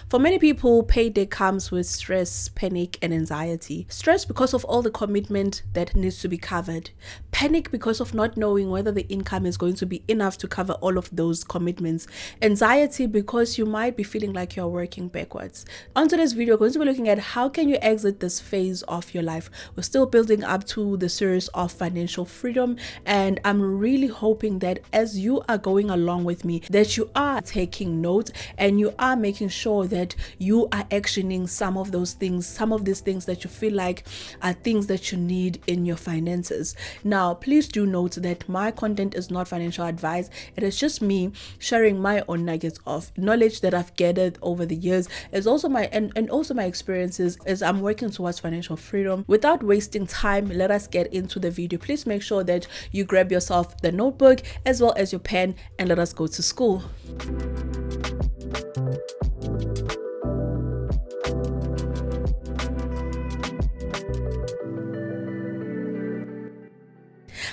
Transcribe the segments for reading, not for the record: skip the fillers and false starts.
For many people, payday comes with stress, panic, and anxiety. Stress because of all the commitment that needs to be covered. Panic because of not knowing whether the income is going to be enough to cover all of those commitments. Anxiety because you might be feeling like you're working backwards. On today's video, we're going to be looking at how can you exit this phase of your life. We're still building up to the series of financial freedom, and I'm really hoping that as you are going along with me, that you are taking notes and you are making sure that you are actioning some of those things, some of these things that you feel like are things that you need in your finances. Now, please do note that my content is not financial advice. It is just me sharing my own nuggets of knowledge that I've gathered over the years. It's also my and also my experiences as I'm working towards financial freedom. Without wasting time, let us get into the video. Please make sure that you grab yourself the notebook as well as your pen and let us go to school.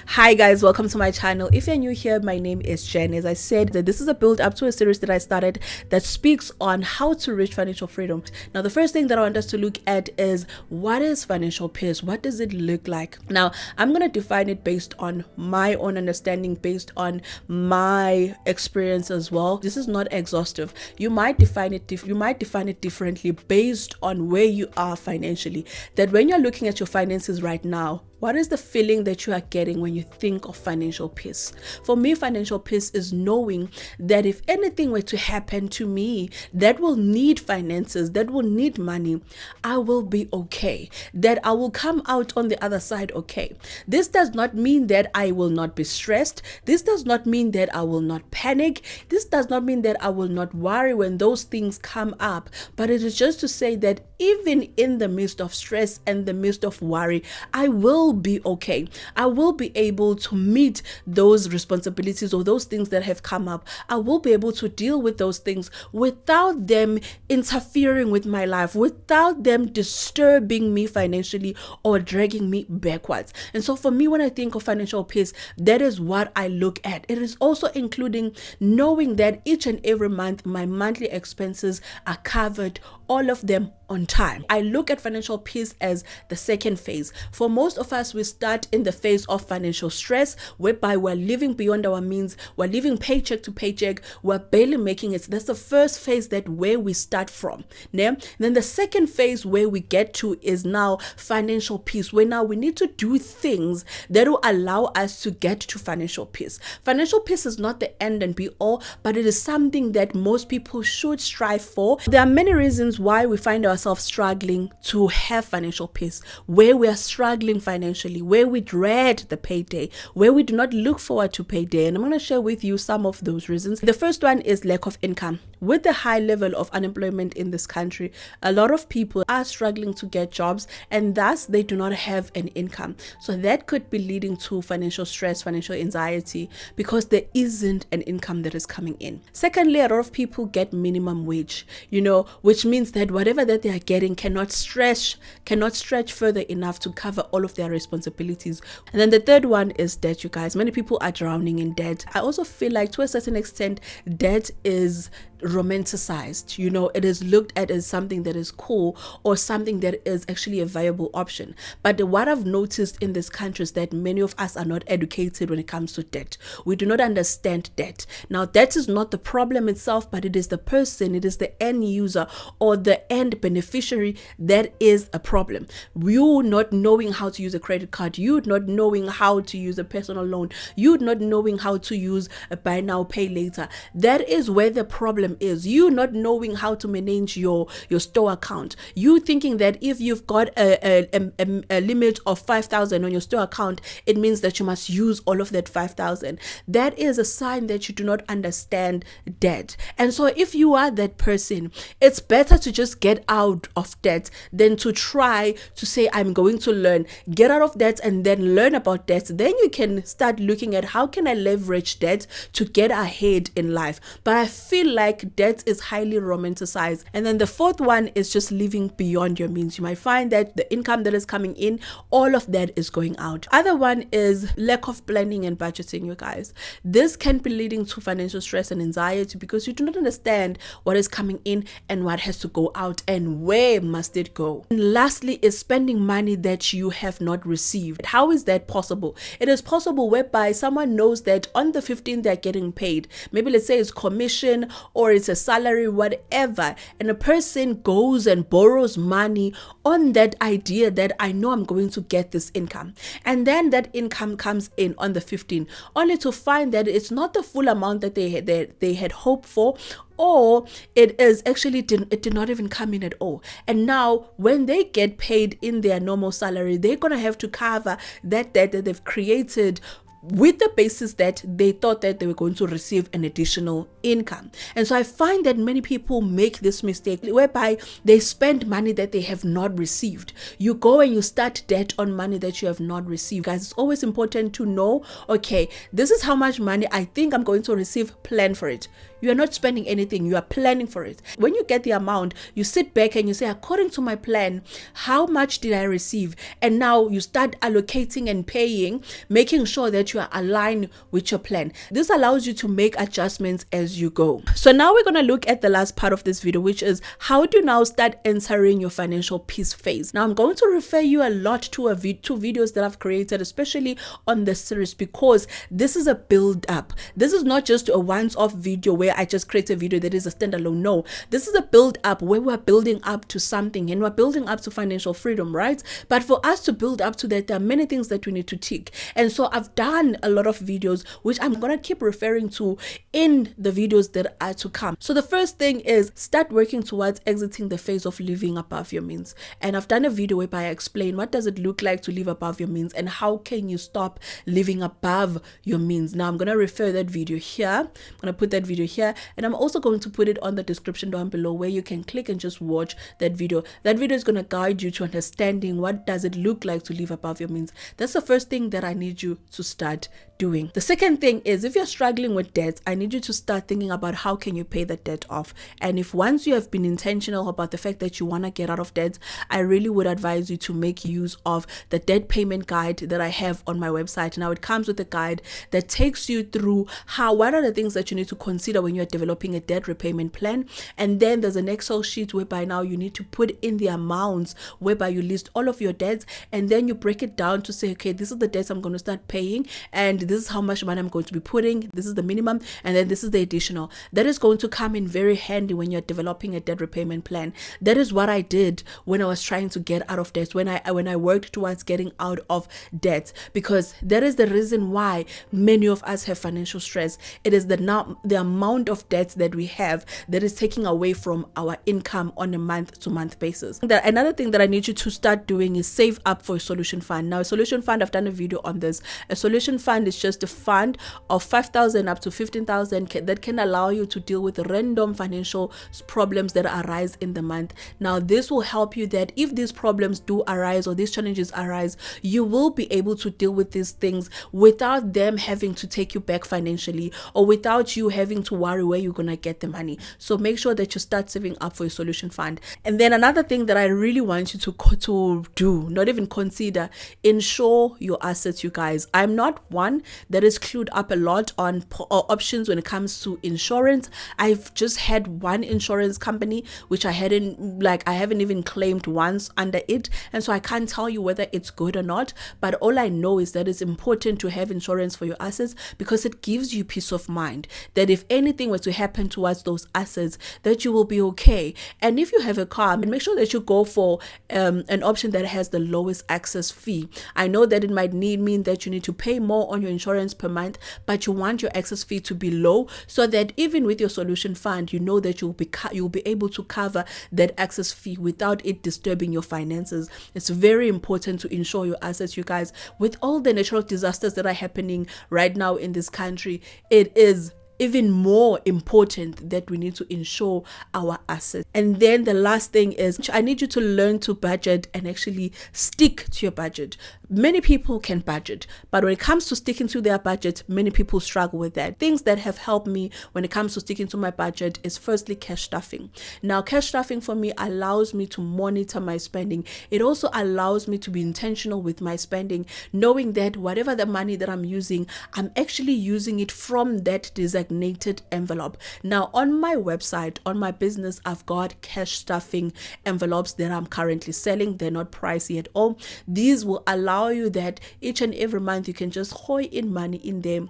Hi guys, welcome to my channel. If you're new here, my name is Jen. As I said, that this is a build up to a series that I started that speaks on how to reach financial freedom. Now, the first thing that I want us to look at is, what is financial peace? What does it look like? Now, I'm going to define it based on my own understanding, based on my experience as well. This is not exhaustive. You might define it differently based on where you are financially. That when you're looking at your finances right now, what is the feeling that you are getting when you think of financial peace? For me, financial peace is knowing that if anything were to happen to me that will need finances, that will need money, I will be okay. That I will come out on the other side okay. This does not mean that I will not be stressed. This does not mean that I will not panic. This does not mean that I will not worry when those things come up. But it is just to say that even in the midst of stress and the midst of worry, I will be okay. I will be able to meet those responsibilities or those things that have come up. I will be able to deal with those things without them interfering with my life, without them disturbing me financially or dragging me backwards. And so for me, when I think of financial peace, that is what I look at. It is also including knowing that each and every month, my monthly expenses are covered, all of them on time. I look at financial peace as the second phase. For most of us, we start in the phase of financial stress, whereby we're living beyond our means, we're living paycheck to paycheck, we're barely making it. That's the first phase, that where we start from. Then the second phase where we get to is now financial peace, where now we need to do things that will allow us to get to financial peace. Financial peace is not the end and be all, but it is something that most people should strive for. There are many reasons why we find ourselves struggling to have financial peace, where we are struggling financially, where we dread the payday, where we do not look forward to payday. And I'm going to share with you some of those reasons. The first one is lack of income. With the high level of unemployment in this country, a lot of people are struggling to get jobs, and thus they do not have an income. So that could be leading to financial stress, financial anxiety, because there isn't an income that is coming in. Secondly, a lot of people get minimum wage, which means that whatever that they are getting cannot stretch further enough to cover all of their responsibilities. And then the third one is debt, you guys. Many people are drowning in debt. I also feel like to a certain extent, debt is romanticized. It is looked at as something that is cool or something that is actually a viable option. But what I've noticed in this country is that many of us are not educated when it comes to debt. We do not understand debt. Now, debt is not the problem itself, but it is the person, it is the end user or the end beneficiary that is a problem. You not knowing how to use a credit card, you not knowing how to use a personal loan, you not knowing how to use a buy now, pay later. That is where the problem is. You not knowing how to manage your store account. You thinking that if you've got a limit of 5,000 on your store account, it means that you must use all of that 5,000. That is a sign that you do not understand debt. And so if you are that person, it's better to just get out of debt than to try to say, I'm going to learn, get out of debt and then learn about debt. Then you can start looking at how can I leverage debt to get ahead in life. But I feel like like debt is highly romanticized. And then the fourth one is just living beyond your means. You might find that the income that is coming in, all of that is going out. Other one is lack of planning and budgeting, you guys. This can be leading to financial stress and anxiety because you do not understand what is coming in and what has to go out and where must it go. And lastly is spending money that you have not received. How is that possible? It is possible whereby someone knows that on the 15th they're getting paid. Maybe let's say it's commission or it's a salary, whatever. And a person goes and borrows money on that idea that I know I'm going to get this income. And then that income comes in on the 15th, only to find that it's not the full amount that they had hoped for, or it did not even come in at all. And now when they get paid in their normal salary, they're gonna have to cover that debt that they've created with the basis that they thought that they were going to receive an additional income. And so I find that many people make this mistake whereby they spend money that they have not received. You go and you start debt on money that you have not received. Guys, it's always important to know, okay, this is how much money I think I'm going to receive, plan for it. You are not spending anything, you are planning for it. When you get the amount, you sit back and you say, according to my plan, how much did I receive? And now you start allocating and paying, making sure that you are aligned with your plan. This allows you to make adjustments as you go. So now we're going to look at the last part of this video, which is how to now start entering your financial peace phase. Now I'm going to refer you a lot to two videos that I've created, especially on this series, because this is a build up. This is not just a once-off video where I just create a video that is a standalone. No, this is a build up where we're building up to something, and we're building up to financial freedom, right? But for us to build up to that, there are many things that we need to tick. And so I've done a lot of videos, which I'm going to keep referring to in the videos that are to come. So the first thing is start working towards exiting the phase of living above your means. And I've done a video whereby I explain what does it look like to live above your means and how can you stop living above your means. Now I'm going to refer that video here. I'm going to put that video here, and I'm also going to put it on the description down below where you can click and just watch that video. That video is going to guide you to understanding what does it look like to live above your means. That's the first thing that I need you to start doing. The second thing is, if you're struggling with debt, I need you to start thinking about how can you pay that debt off. And if once you have been intentional about the fact that you want to get out of debt, I really would advise you to make use of the debt payment guide that I have on my website. Now it comes with a guide that takes you through what are the things that you need to consider when you're developing a debt repayment plan. And then there's an Excel sheet whereby now you need to put in the amounts whereby you list all of your debts, and then you break it down to say, okay, this is the debts I'm going to start paying, and this is how much money I'm going to be putting, this is the minimum, and then this is the additional. That is going to come in very handy when you're developing a debt repayment plan. That is what I did when I was trying to get out of debt, when I worked towards getting out of debt, because that is the reason why many of us have financial stress. It is the amount of debts that we have that is taking away from our income on a month-to-month basis. Another thing that I need you to start doing is save up for a solution fund. Now, a solution fund, I've done a video on this. A solution fund is just a fund of 5,000 up to 15,000 that can allow you to deal with random financial problems that arise in the month. Now, this will help you that if these problems do arise or these challenges arise, you will be able to deal with these things without them having to take you back financially, or without you having to worry where you're gonna get the money. So make sure that you start saving up for your solution fund. And then another thing that I really want you to do, not even consider, insure your assets, you guys. I'm not one that is clued up a lot on options when it comes to insurance. I've just had one insurance company which I haven't even claimed once under it, and so I can't tell you whether it's good or not. But all I know is that it's important to have insurance for your assets, because it gives you peace of mind that if anything were to happen towards those assets, that you will be okay. And if you have a car, make sure that you go for an option that has the lowest access fee. I know that it might mean that you need to pay more on your insurance per month, but you want your access fee to be low, so that even with your solution fund, you know that you'll be able to cover that access fee without it disturbing your finances. It's very important to insure your assets, you guys. With all the natural disasters that are happening right now in this country, it is even more important that we need to ensure our assets. And then the last thing is, I need you to learn to budget and actually stick to your budget. Many people can budget, but when it comes to sticking to their budget, many people struggle with that. Things that have helped me when it comes to sticking to my budget is firstly cash stuffing. Now, cash stuffing for me allows me to monitor my spending. It also allows me to be intentional with my spending, knowing that whatever the money that I'm using, I'm actually using it from that designated envelope. Now, on my website, on my business, I've got cash stuffing envelopes that I'm currently selling. They're not pricey at all. These will allow you that each and every month you can just hoy in money in there.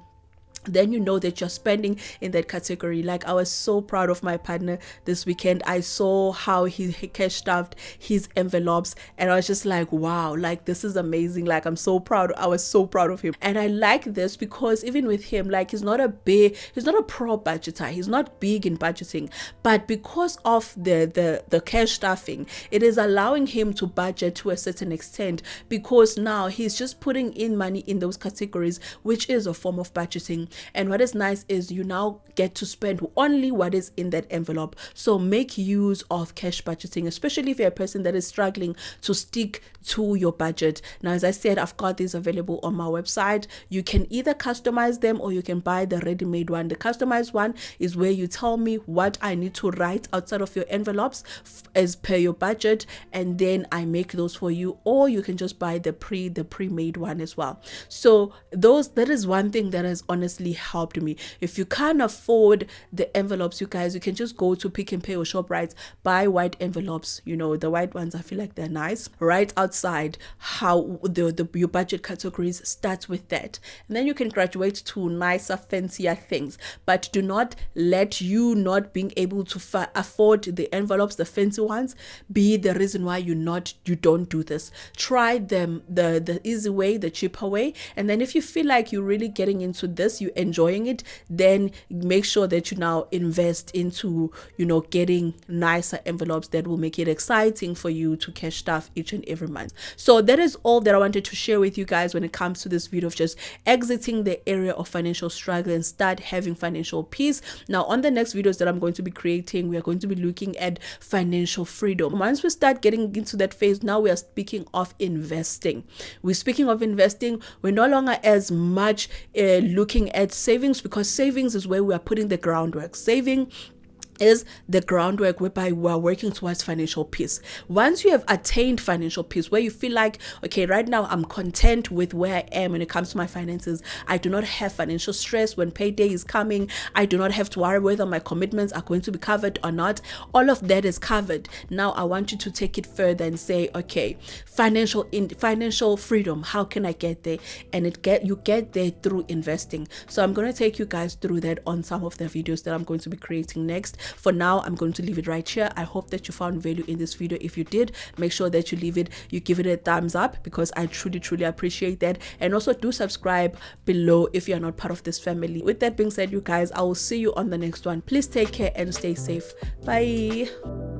Then you know that you're spending in that category. Like, I was so proud of my partner this weekend. I saw how he cash stuffed his envelopes, and I was just like, wow, like, this is amazing. Like, I'm so proud. I was so proud of him. And I like this because even with him, like, he's not a pro budgeter. He's not big in budgeting, but because of the cash stuffing, it is allowing him to budget to a certain extent, because now he's just putting in money in those categories, which is a form of budgeting. And what is nice is you now get to spend only what is in that envelope. So make use of cash budgeting, especially if you're a person that is struggling to stick to your budget. Now, as I said, I've got these available on my website. You can either customize them or you can buy the ready-made one. The customized one is where you tell me what I need to write outside of your envelopes as per your budget, and then I make those for you. Or you can just buy the pre-made one as well. So that is one thing that has honestly helped me. If you can't afford the envelopes, you guys, you can just go to Pick and Pay or ShopRite, buy white envelopes. You know, the white ones, I feel like they're nice. Right outside how your budget categories starts with that, and then you can graduate to nicer, fancier things. But do not let you not being able to afford the envelopes, the fancy ones, be the reason why you don't do this. Try them the easy way, the cheaper way, and then if you feel like you're really getting into this, you enjoying it, then make sure that you now invest into, getting nicer envelopes that will make it exciting for you to cash stuff each and every month. So that is all that I wanted to share with you guys when it comes to this video of just exiting the area of financial struggle and start having financial peace. Now, on the next videos that I'm going to be creating, we are going to be looking at financial freedom. Once we start getting into that phase, now we are speaking of investing. We're no longer as much looking at savings, because savings is where we are putting the groundwork. Saving is the groundwork whereby we are working towards financial peace. Once you have attained financial peace, where you feel like, okay, right now I'm content with where I am when it comes to my finances. I do not have financial stress when payday is coming. I do not have to worry whether my commitments are going to be covered or not. All of that is covered. Now I want you to take it further and say, okay, financial freedom, how can I get there? And you get there through investing. So I'm going to take you guys through that on some of the videos that I'm going to be creating next. For now, I'm going to leave it right here. I hope that you found value in this video. If you did, make sure that you give it a thumbs up, because I truly appreciate that. And also do subscribe below if you're not part of this family. With that being said, you guys, I will see you on the next one. Please take care and stay safe. Bye.